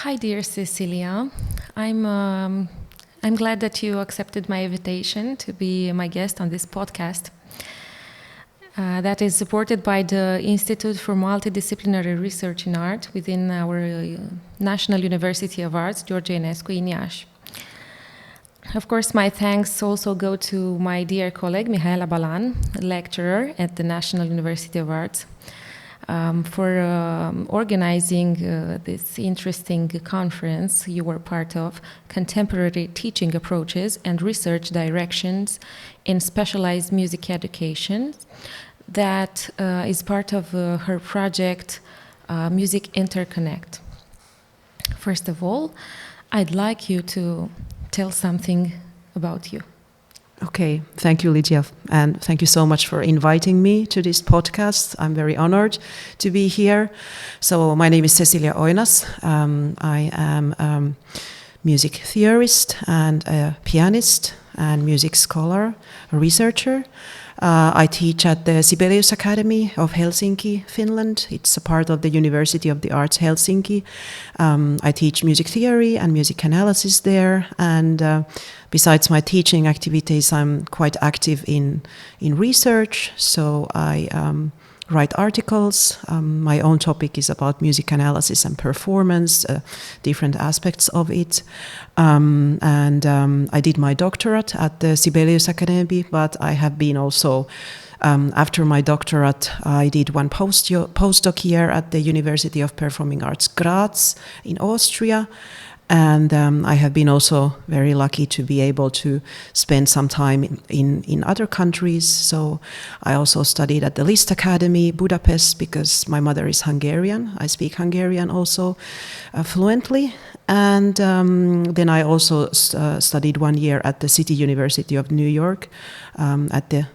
Hi, dear Cecilia. I'm glad that you accepted my invitation to be my guest on this podcast. That is supported by the Institute for Multidisciplinary Research in Art within our National University of Arts, Enescu in Iași. Of course, my thanks also go to my dear colleague, Mihaela Balan, lecturer at the National University of Arts, for organizing this interesting conference you were part of, Contemporary Teaching Approaches and Research Directions in Specialized Music Education, that is part of her project, Music Interconnect. First of all, I'd like you to tell something about you. Okay, thank you, Ligia, and thank you so much for inviting me to this podcast. I'm very honored to be here. So my name is Cecilia Oinas. I am a music theorist and a pianist and music scholar, a researcher. I teach at the Sibelius Academy of Helsinki, Finland. It's a part of the University of the Arts Helsinki. I teach music theory and music analysis there, and besides my teaching activities, I'm quite active in research. So I write articles. My own topic is about music analysis and performance, different aspects of it. I did my doctorate at the Sibelius Academy, but I have been also, after my doctorate, I did one postdoc year at the University of Performing Arts Graz in Austria. And I have been also very lucky to be able to spend some time in other countries. So I also studied at the Liszt Academy, Budapest, because my mother is Hungarian. I speak Hungarian also fluently. And then I also studied 1 year at the City University of New York at the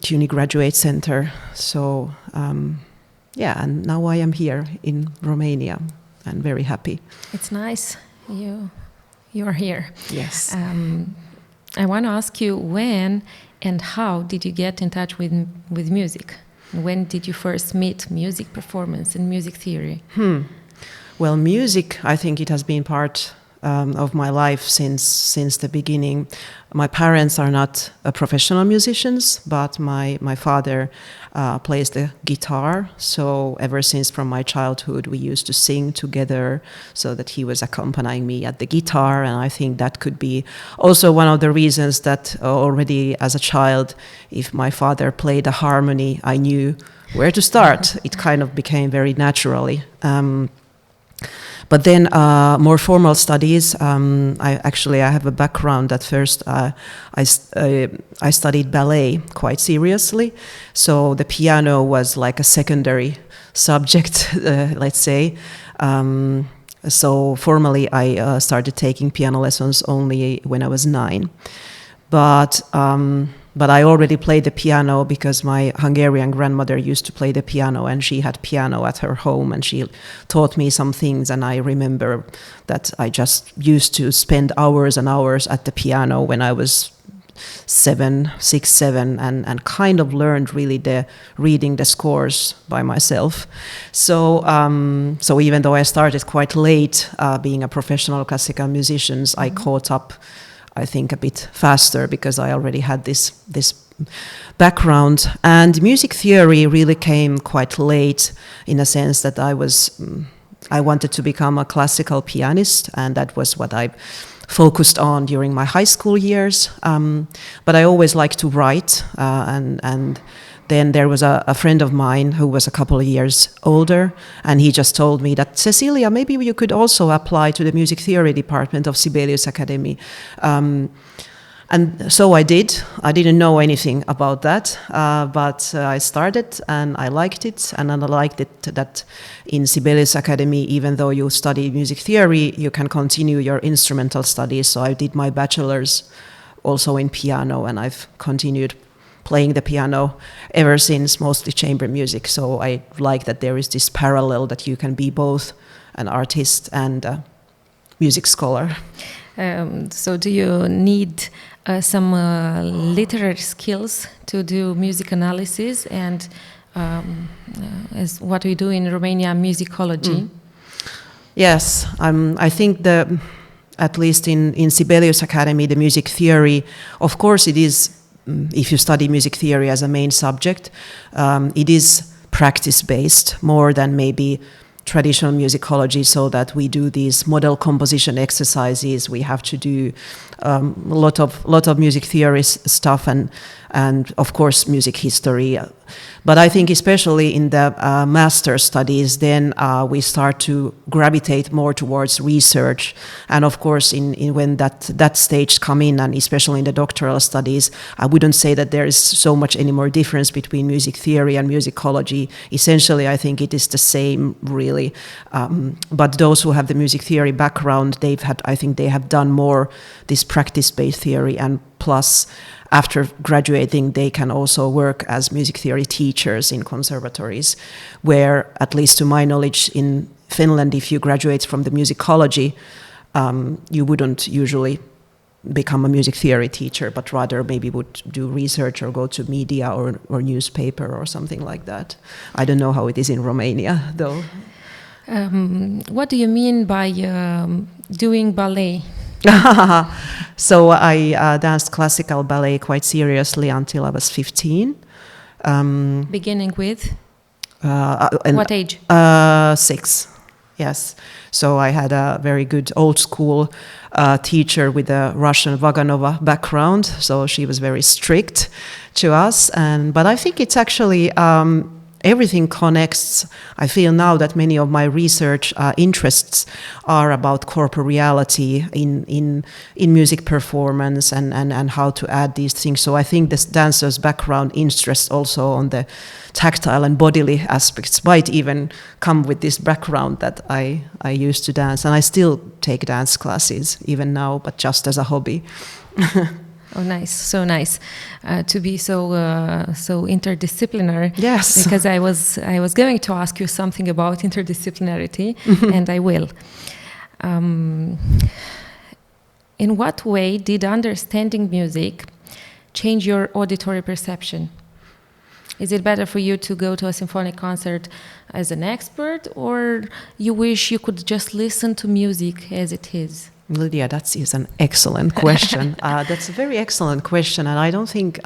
CUNY Graduate Center. So and now I am here in Romania. And very happy. It's nice you are here. Yes. I want to ask you, when and how did you get in touch with music? When did you first meet music performance and music theory? Well, music, I think it has been part of my life since the beginning. My parents are not professional musicians, but my father plays the guitar. So ever since from my childhood, we used to sing together, so that he was accompanying me at the guitar. And I think that could be also one of the reasons that already as a child, if my father played a harmony, I knew where to start. It kind of became very naturally. But then more formal studies, I have a background that first I studied ballet quite seriously. So the piano was like a secondary subject, let's say. So formally I started taking piano lessons only when I was 9. But I already played the piano because my Hungarian grandmother used to play the piano, and she had piano at her home, and she taught me some things. And I remember that I just used to spend hours and hours at the piano when I was 7, and kind of learned really reading the scores by myself. So even though I started quite late being a professional classical musician, I caught up, I think, a bit faster because I already had this background. And music theory really came quite late, in a sense that I wanted to become a classical pianist, and that was what I focused on during my high school years. But I always liked to write, and then there was a friend of mine who was a couple of years older, and he just told me that, Cecilia, maybe you could also apply to the music theory department of Sibelius Academy. And so I did. I didn't know anything about that, but I started and I liked it. And I liked it that in Sibelius Academy, even though you study music theory, you can continue your instrumental studies. So I did my bachelor's also in piano, and I've continued playing the piano ever since, mostly chamber music. So I like that there is this parallel that you can be both an artist and a music scholar. So do you need some literary skills to do music analysis and as what we do in Romania, musicology? Yes, I think at least in Sibelius Academy, the music theory, of course it is, if you study music theory as a main subject, it is practice-based more than maybe traditional musicology, so that we do these model composition exercises. We have to do a lot of music theory stuff and of course music history. But I think especially in the master studies, then we start to gravitate more towards research. And of course, when that stage come in, and especially in the doctoral studies, I wouldn't say that there is so much any more difference between music theory and musicology. Essentially, I think it is the same, really. But those who have the music theory background, I think they have done more this practice-based theory, and plus, after graduating, they can also work as music theory teachers in conservatories, where, at least to my knowledge, in Finland, if you graduate from the musicology, you wouldn't usually become a music theory teacher, but rather maybe would do research or go to media or newspaper or something like that. I don't know how it is in Romania, though. What do you mean by doing ballet? So I danced classical ballet quite seriously until I was 15. Beginning with? What age? 6, yes. So I had a very good old school teacher with a Russian Vaganova background, so she was very strict to us. But I think it's actually everything connects. I feel now that many of my research interests are about corporeality in music performance and how to add these things. So I think this dancer's background interest also on the tactile and bodily aspects might even come with this background that I used to dance. And I still take dance classes even now, but just as a hobby. Oh, nice! So nice to be so interdisciplinary. Yes, because I was going to ask you something about interdisciplinarity, and I will. In what way did understanding music change your auditory perception? Is it better for you to go to a symphonic concert as an expert, or you wish you could just listen to music as it is? Lydia, that is an excellent question. That's a very excellent question, and I don't think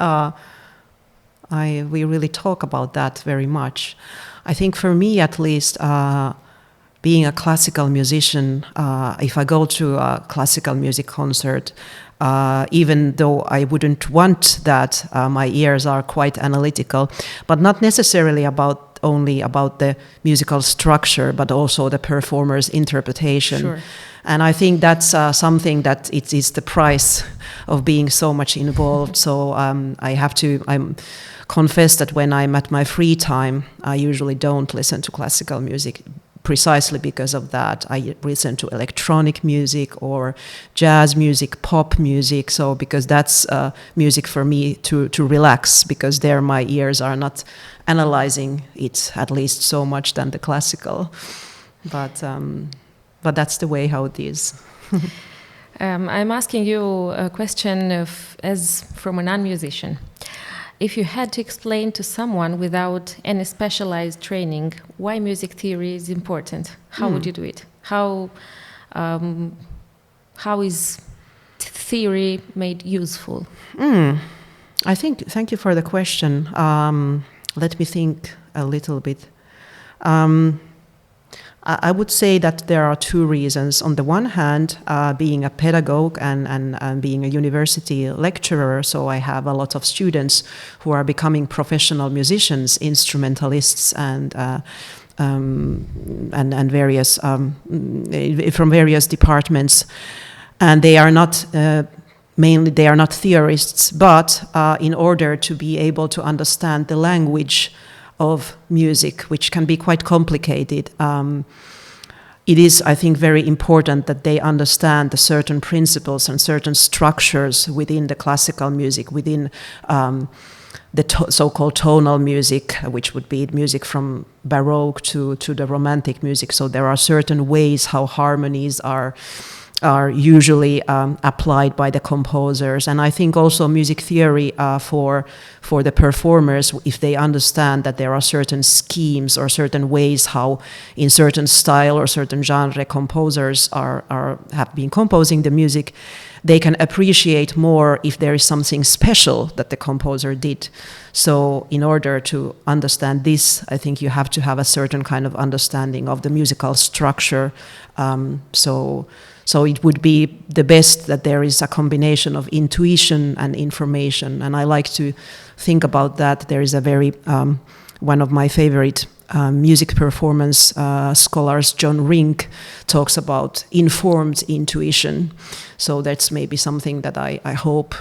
we really talk about that very much. I think for me, at least, being a classical musician, if I go to a classical music concert, even though I wouldn't want that, my ears are quite analytical, but not necessarily only about the musical structure, but also the performer's interpretation. Sure. And I think that's something that it is the price of being so much involved. So I confess that when I'm at my free time, I usually don't listen to classical music, precisely because of that. I listen to electronic music or jazz music, pop music. So because that's music for me to relax, because there my ears are not analyzing it at least so much than the classical. But that's the way how it is. I'm asking you a question as from a non-musician. If you had to explain to someone without any specialized training why music theory is important, how would you do it? How is theory made useful? Thank you for the question. Let me think a little bit. I would say that there are two reasons. On the one hand, being a pedagogue and being a university lecturer, so I have a lot of students who are becoming professional musicians, instrumentalists, and various from various departments, and they are not. Mainly, they are not theorists, but in order to be able to understand the language of music, which can be quite complicated, it is, I think, very important that they understand the certain principles and certain structures within the classical music, within the so-called tonal music, which would be music from Baroque to the Romantic music. So there are certain ways how harmonies are are usually applied by the composers. And I think also music theory for the performers, if they understand that there are certain schemes or certain ways how in certain style or certain genre composers have been composing the music, they can appreciate more if there is something special that the composer did. So in order to understand this, I think you have to have a certain kind of understanding of the musical structure. So it would be the best that there is a combination of intuition and information. And I like to think about that. There is a very, one of my favorite music performance scholars, John Rink, talks about informed intuition. So that's maybe something that I hope,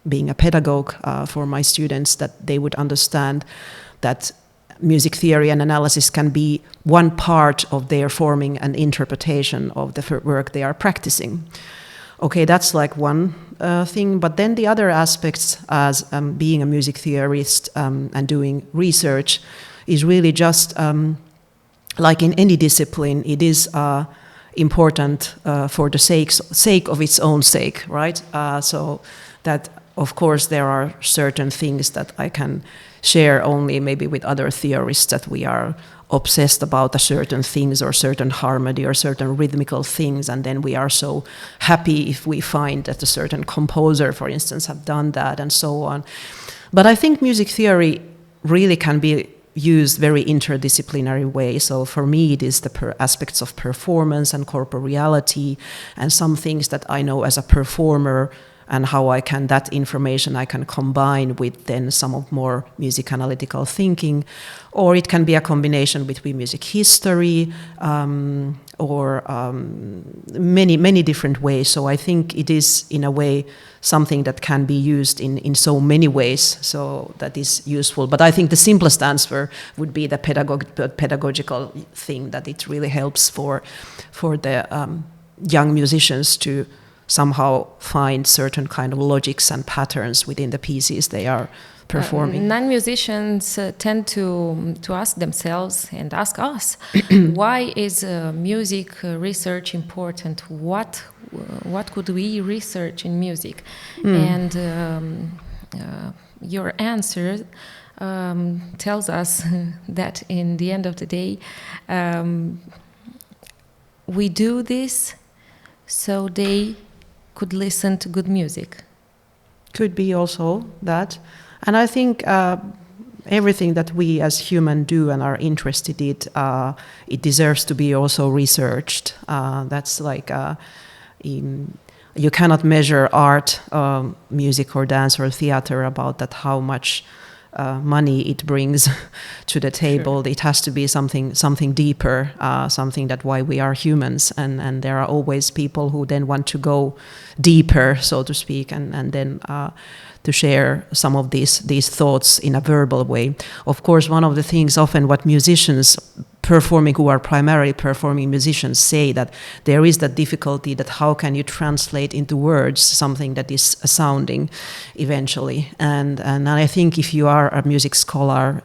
being a pedagogue for my students, that they would understand that music theory and analysis can be one part of their forming and interpretation of the work they are practicing. Okay, that's like one thing, but then the other aspects as being a music theorist and doing research is really just like in any discipline, it is important for the sake of its own sake, right? So that, of course, there are certain things that I can share only maybe with other theorists, that we are obsessed about a certain things or certain harmony or certain rhythmical things, and then we are so happy if we find that a certain composer, for instance, have done that and so on. But I think music theory really can be used very interdisciplinary way. So for me, it is the aspects of performance and corporeality and some things that I know as a performer, and how that information I can combine with then some of more music analytical thinking. Or it can be a combination between music history or many different ways. So I think it is, in a way, something that can be used in so many ways, so that is useful. But I think the simplest answer would be the pedagogical thing, that it really helps for the young musicians to somehow find certain kind of logics and patterns within the pieces they are performing. Non-musicians tend to ask themselves and ask us, why is music research important? What could we research in music? And your answer tells us that in the end of the day, we do this so they could listen to good music. Could be also that. And I think everything that we as humans do and are interested in, it deserves to be also researched. That's like, you cannot measure art, music or dance or theater about that, how much money it brings to the table. Sure. It has to be something deeper, something that why we are humans, and there are always people who then want to go deeper, so to speak, and then to share some of these thoughts in a verbal way. Of course, one of the things often what musicians who are primarily performing musicians say, that there is that difficulty that how can you translate into words something that is sounding eventually. And I think if you are a music scholar,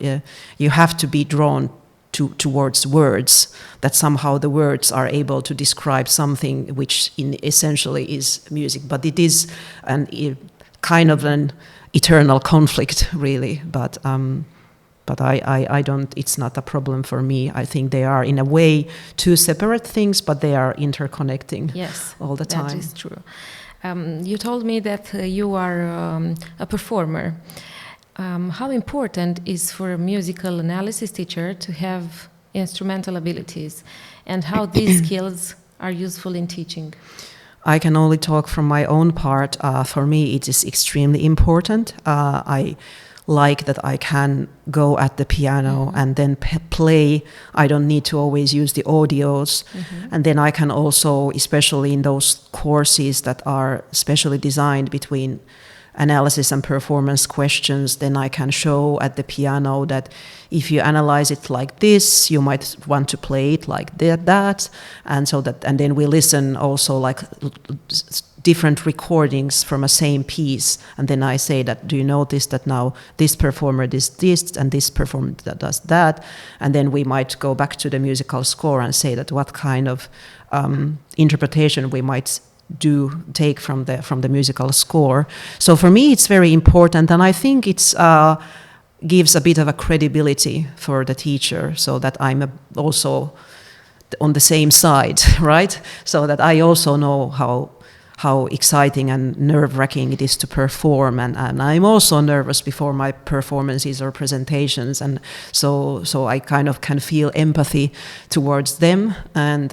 you have to be drawn towards words, that somehow the words are able to describe something which essentially is music. But it is kind of an eternal conflict, really. But I don't, it's not a problem for me. I think they are in a way two separate things, but they are interconnecting all the time. That is true. You told me that you are a performer. How important is for a musical analysis teacher to have instrumental abilities, and how these skills are useful in teaching? I can only talk from my own part. For me, it is extremely important. I like that I can go at the piano and then play. I don't need to always use the audios. And then I can also, especially in those courses that are specially designed between analysis and performance questions, then I can show at the piano that if you analyze it like this, you might want to play it like that, and so that, and then we listen also like different recordings from a same piece, and then I say that, do you notice that now this performer does this and this performer does that, and then we might go back to the musical score and say that what kind of interpretation we might take from the musical score. So for me it's very important, and I think it's gives a bit of a credibility for the teacher, so that I'm also on the same side, right? So that I also know how exciting and nerve-wracking it is to perform, and I'm also nervous before my performances or presentations, and so I kind of can feel empathy towards them, and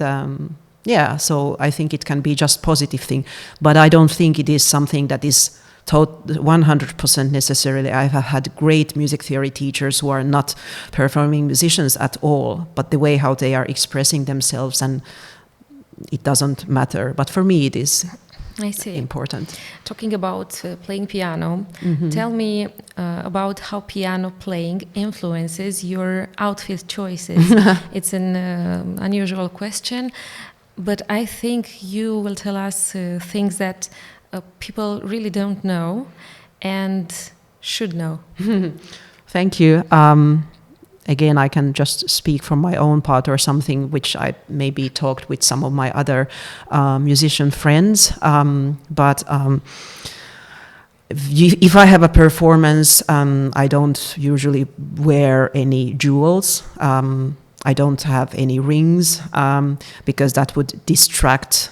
so I think it can be just positive thing, but I don't think it is something that is 100% necessarily. I have had great music theory teachers who are not performing musicians at all, but the way how they are expressing themselves, and it doesn't matter, but for me it is. I see. Important. Talking about playing piano, tell me about how piano playing influences your outfit choices. It's an unusual question, but I think you will tell us things that people really don't know and should know. Thank you. Again, I can just speak from my own part or something which I maybe talked with some of my other musician friends. But if I have a performance, I don't usually wear any jewels. I don't have any rings because that would distract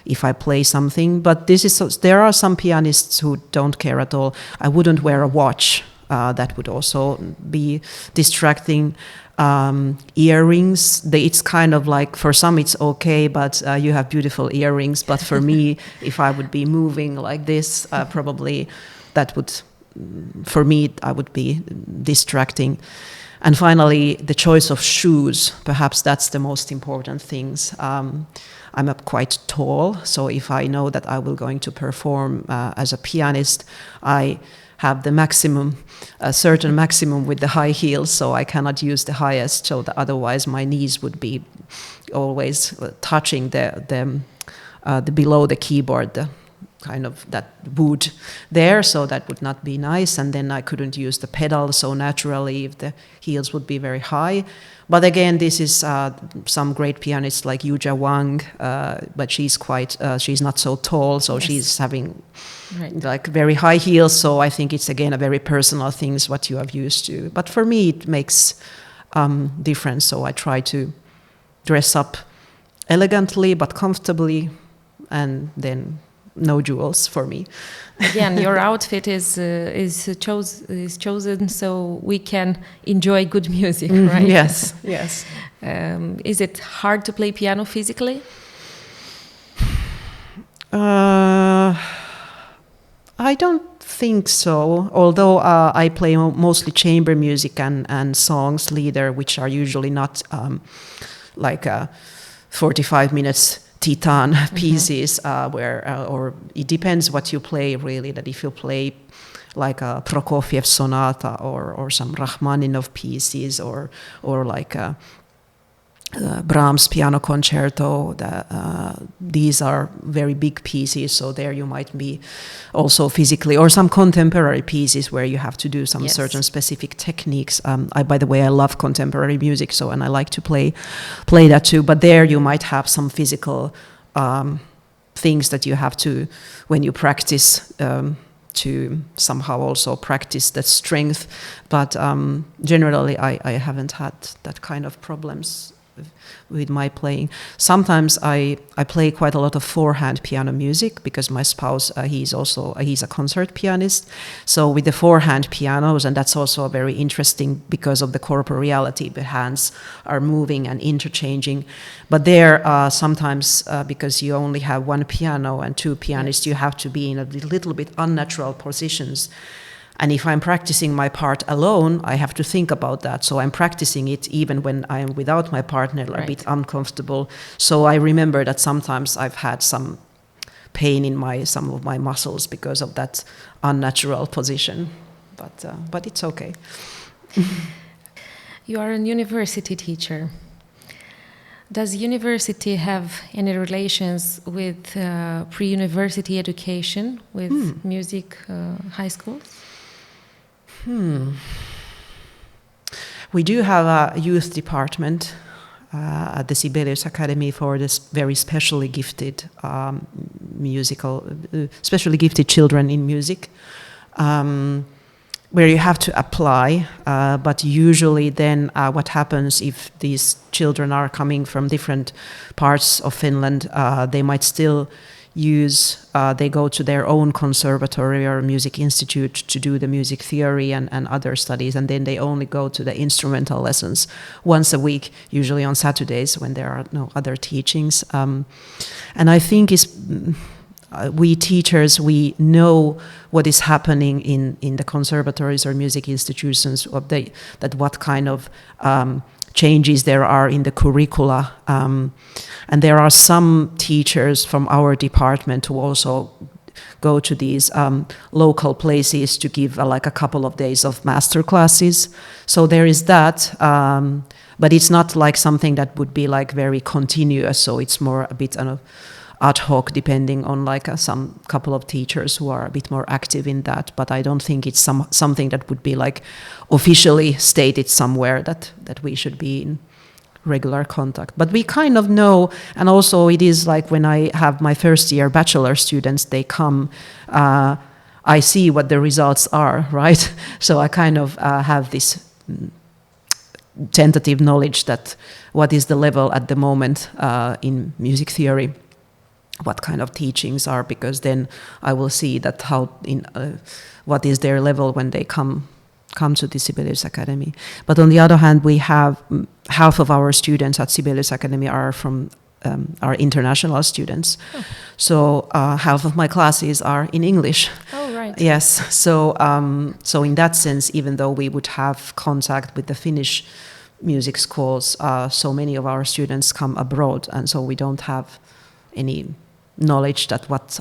if I play something. But there are some pianists who don't care at all. I wouldn't wear a watch. That would also be distracting. Earrings, it's kind of like, for some it's okay, but you have beautiful earrings. But for me, if I would be moving like this, probably that would, for me, I would be distracting. And finally, the choice of shoes, perhaps that's the most important things. I'm quite tall, so if I know that I will going to perform as a pianist, I have the maximum, a certain maximum with the high heels, so I cannot use the highest, so that otherwise my knees would be always touching the below the keyboard, the kind of that wood there, so that would not be nice, and then I couldn't use the pedal so naturally if the heels would be very high. But again, this is some great pianists like Yuja Wang, but she's not so tall, so yes. She's having like very high heels, so I think it's again a very personal things what you are used to. But for me it makes difference, so I try to dress up elegantly but comfortably, and then no jewels for me. Again, your outfit is chosen so we can enjoy good music, right? Yes. Is it hard to play piano physically? I don't think so, although I play mostly chamber music and songs leader, which are usually not like 45 minutes Titan pieces, or it depends what you play really, that if you play like a Prokofiev sonata or some Rachmaninov pieces or like Brahms piano concerto, these are very big pieces, so there you might be also physically, or some contemporary pieces where you have to do some certain specific techniques. By the way, I love contemporary music, and I like to play that too, but there you might have some physical things that you have to, when you practice, to somehow also practice that strength, but generally I haven't had that kind of problems with my playing. Sometimes I play quite a lot of four-hand piano music because my spouse, he's a concert pianist. So with the four-hand pianos, and that's also very interesting because of the corporeality, the hands are moving and interchanging. But there sometimes because you only have one piano and two pianists, you have to be in a little bit unnatural positions. And if I'm practicing my part alone, I have to think about that. So I'm practicing it even when I am without my partner, a bit uncomfortable. So I remember that sometimes I've had some pain in some of my muscles because of that unnatural position. But it's okay. You are a university teacher. Does university have any relations with pre-university education, with music high schools? We do have a youth department at the Sibelius Academy for this very specially gifted specially gifted children in music, where you have to apply. But usually then what happens if these children are coming from different parts of Finland, they might still they go to their own conservatory or music institute to do the music theory and other studies, and then they only go to the instrumental lessons once a week, usually on Saturdays when there are no other teachings. And I think we teachers, we know what is happening in the conservatories or music institutions, that what kind of changes there are in the curricula. And there are some teachers from our department who also go to these local places to give like a couple of days of master classes. So there is that, but it's not like something that would be like very continuous. So it's more a bit ad hoc, depending on like some couple of teachers who are a bit more active in that. But I don't think it's something that would be like officially stated somewhere that we should be in regular contact. But we kind of know, and also it is like when I have my first year bachelor students, they come, I see what the results are, right? So I kind of have this tentative knowledge that what is the level at the moment in music theory, what kind of teachings are, because then I will see that what is their level when they come to the Sibelius Academy. But on the other hand, we have half of our students at Sibelius Academy are international students. Oh. So half of my classes are in English. Oh, right. Yes. So in that sense, even though we would have contact with the Finnish music schools, so many of our students come abroad, and so we don't have any knowledge that what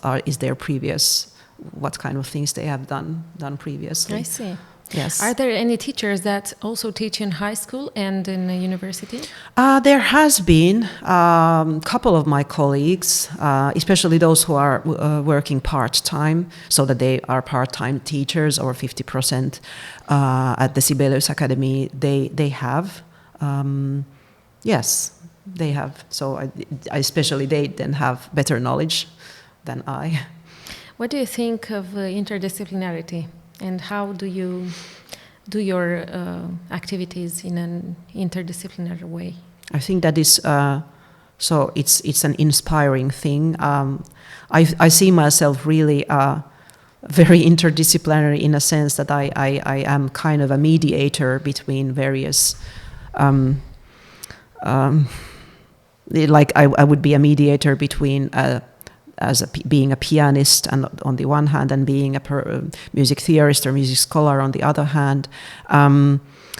kind of things they have done previously. I see. Yes. Are there any teachers that also teach in high school and in a university? There has been a couple of my colleagues, especially those who are working part-time, so that they are part-time teachers or 50% at the Sibelius Academy. They have. Yes, they have. So especially they then have better knowledge than I. What do you think of interdisciplinarity? And how do you do your activities in an interdisciplinary way? I think that is so. It's an inspiring thing. I see myself really very interdisciplinary in a sense that I am kind of a mediator between various. Like I would be a mediator between. Being a pianist and on the one hand, and being a music theorist or music scholar on the other hand.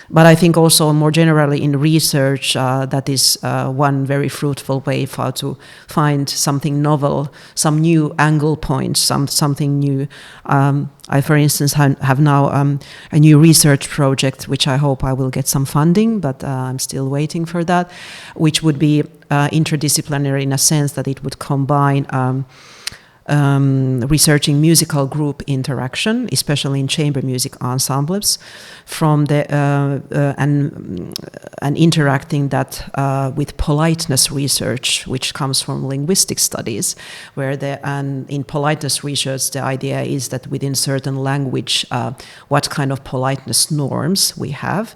But I think also more generally in research, that is one very fruitful way of how to find something novel, some new angle points, something new. I, for instance, have now a new research project, which I hope I will get some funding, but I'm still waiting for that, which would be interdisciplinary in a sense that it would combine researching musical group interaction, especially in chamber music ensembles, from the and interacting that with politeness research, which comes from linguistic studies, where in politeness research the idea is that within certain language, what kind of politeness norms we have.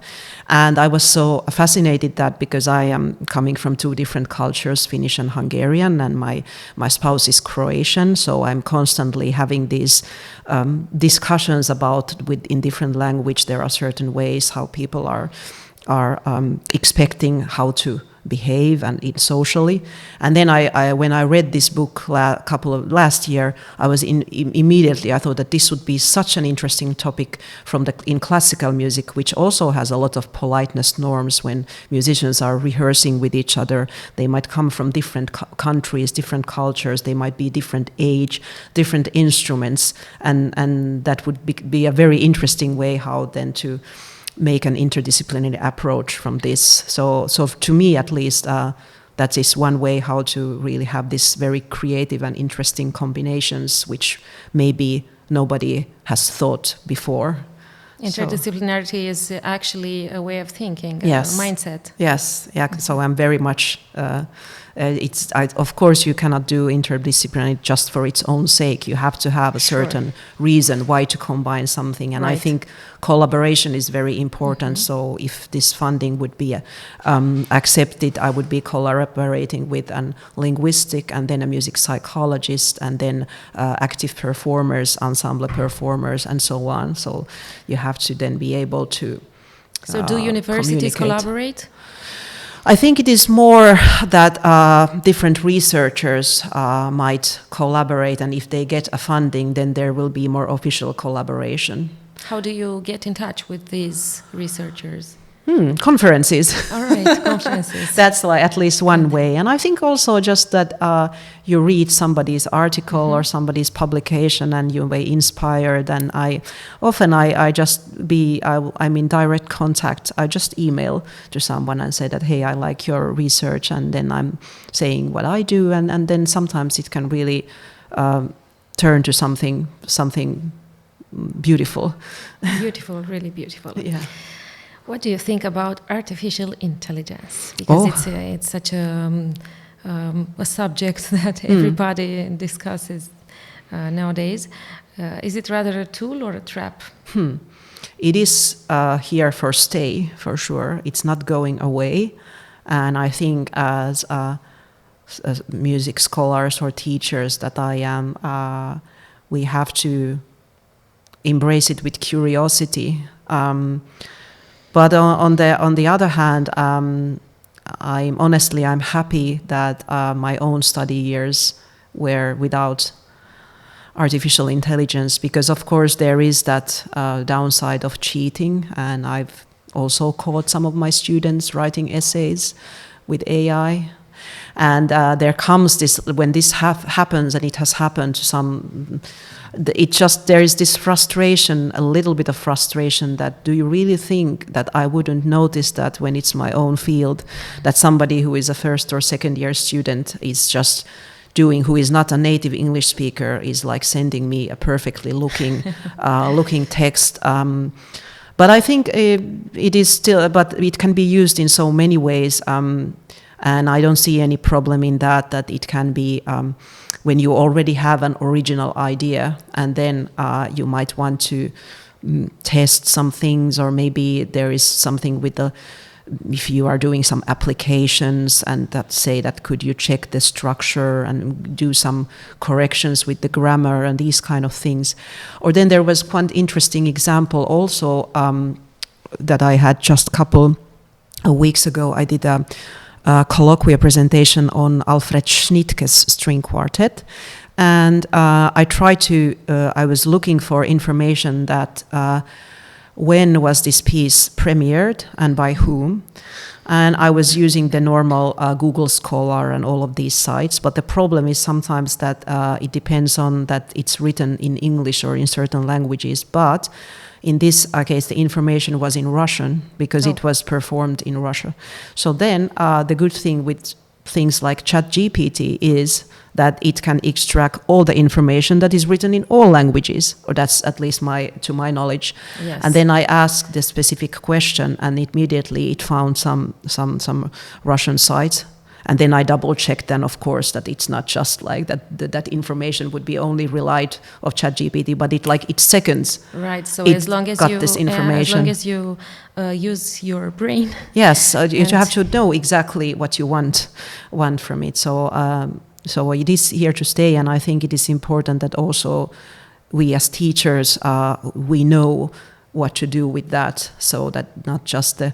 And I was so fascinated that because I am coming from two different cultures, Finnish and Hungarian, and my spouse is Croatian, so I'm constantly having these discussions about in different language there are certain ways how people are expecting how to behave and socially. And then when I read this book last year, I was immediately I thought that this would be such an interesting topic in classical music, which also has a lot of politeness norms when musicians are rehearsing with each other. They might come from different countries, different cultures. They might be different age, different instruments, and that would be a very interesting way how then to make an interdisciplinary approach from this. So to me at least, that is one way how to really have this very creative and interesting combinations, which maybe nobody has thought before. Interdisciplinarity is actually a way of thinking, yes. A mindset. Yes, yeah. So I'm very much. Of course, you cannot do interdisciplinary just for its own sake. You have to have a certain reason why to combine something, and I think collaboration is very important. So if this funding would be accepted, I would be collaborating with a linguistic, and then a music psychologist, and then active performers, ensemble performers, and so on. So you have to then be able to. So do universities collaborate? I think it is more that different researchers might collaborate, and if they get a funding, then there will be more official collaboration. How do you get in touch with these researchers? Conferences. All right, conferences. That's like at least one way. And I think also just that you read somebody's article or somebody's publication and you may inspired. And I'm in direct contact. I just email to someone and say that, hey, I like your research. And then I'm saying what I do. And then sometimes it can really turn to something beautiful. Beautiful, really beautiful. Yeah. What do you think about artificial intelligence? Because it's such a subject that everybody discusses nowadays. Is it rather a tool or a trap? It is here for stay, for sure. It's not going away. And I think as music scholars or teachers that I am, we have to embrace it with curiosity. But on the other hand, I'm happy that my own study years were without artificial intelligence, because of course there is that downside of cheating, and I've also caught some of my students writing essays with AI. And there comes this, when this happens, and it has happened to some, there is this frustration, a little bit of frustration, that do you really think that I wouldn't notice that when it's my own field, that somebody who is a first or second year student is just who is not a native English speaker, is like sending me a perfectly looking text. But I think it is still, but it can be used in so many ways. And I don't see any problem in that it can be when you already have an original idea, and then you might want to test some things, or maybe there is something with if you are doing some applications and could you check the structure and do some corrections with the grammar and these kind of things. Or then there was one interesting example also that I had just a couple of weeks ago. I did a colloquial presentation on Alfred Schnittke's string quartet, and I was looking for information that when was this piece premiered and by whom, and I was using the normal Google Scholar and all of these sites, but the problem is sometimes that it depends on that it's written in English or in certain languages, but in this case, the information was in Russian because it was performed in Russia. So then the good thing with things like ChatGPT is that it can extract all the information that is written in all languages, or that's at least to my knowledge. Yes. And then I asked the specific question, and immediately it found some Russian sites. And then I double-checked then, of course, that it's not just like that information would be only relied of ChatGPT, but it's seconds. Right, so as long as you use your brain. Yes, you have to know exactly what you want from it. So it is here to stay, and I think it is important that also we as teachers, we know what to do with that, so that not just the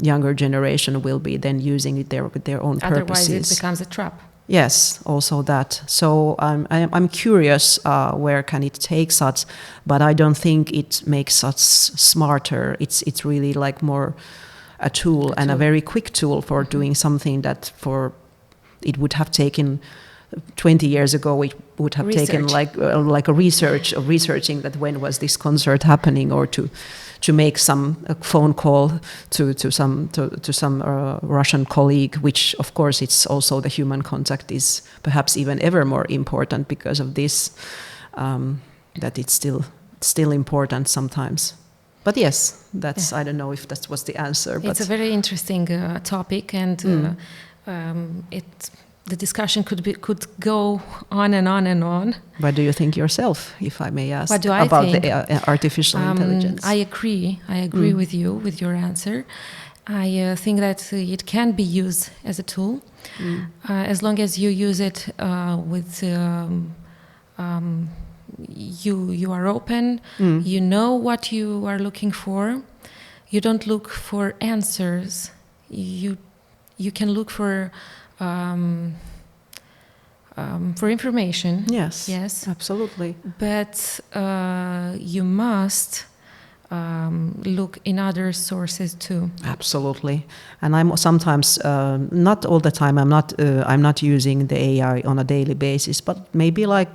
younger generation will be then using it there with their own purposes. Otherwise, it becomes a trap. Yes, also that. So I'm curious where can it take us, but I don't think it makes us smarter. It's really like more a tool, and a very quick tool for doing something that it would have taken 20 years ago. It would have taken like a research of researching that when was this concert happening, or to make a phone call to some Russian colleague, which of course it's also the human contact is perhaps even ever more important because of this, that it's still important sometimes. But yes, that's I don't know if that was the answer. But it's a very interesting topic, and the discussion could go on and on and on. What do you think yourself, if I may ask, what do I about think? The artificial intelligence? I agree with you, with your answer. I think that it can be used as a tool, as long as you use it with you are open, you know what you are looking for. You don't look for answers. You can look for information. Yes, absolutely. But you must look in other sources too. Absolutely. And I'm sometimes, not all the time, I'm not using the AI on a daily basis, but maybe like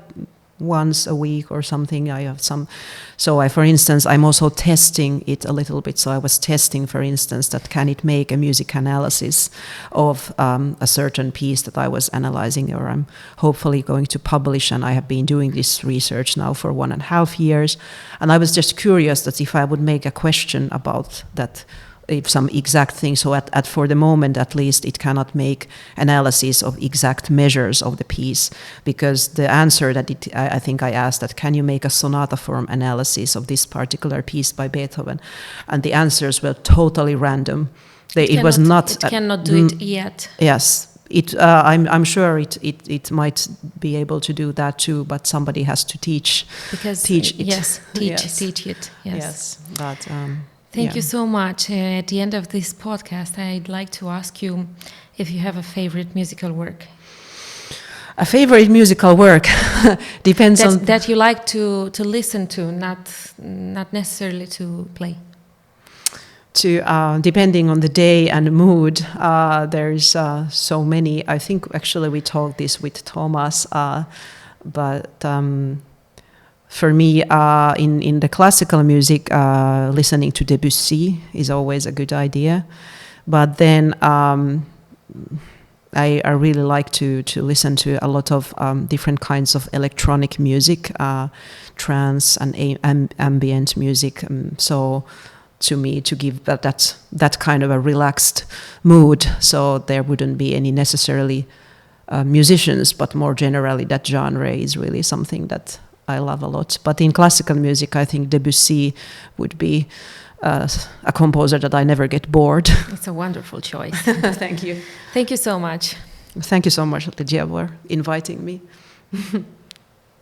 once a week or something. I have some. So for instance, I'm also testing it a little bit. So I was testing, for instance, that can it make a music analysis of a certain piece that I was analyzing, or I'm hopefully going to publish. And I have been doing this research now for 1.5 years. And I was just curious that if I would make a question about that, if some exact thing. So for the moment, at least, it cannot make analysis of exact measures of the piece, because the answer that I think I asked that, can you make a sonata form analysis of this particular piece by Beethoven? And the answers were totally random. It was not. It cannot do it yet. Yes. I'm sure it might be able to do that too, but somebody has to teach it. Yes, teach it. Yes. But. Thank you so much. At the end of this podcast, I'd like to ask you if you have a favorite musical work. A favorite musical work depends on that you like to listen to, not necessarily to play. Depending on the day and mood, there's so many. I think actually we talked this with Thomas, but. For me, in the classical music, listening to Debussy is always a good idea. But then I really like to listen to a lot of different kinds of electronic music, trance and ambient music. So to me, to give that kind of a relaxed mood, so there wouldn't be any necessarily musicians, but more generally that genre is really something that I love a lot. But in classical music, I think Debussy would be a composer that I never get bored. It's a wonderful choice. Thank you. Thank you so much. Thank you so much, Ligia, for inviting me.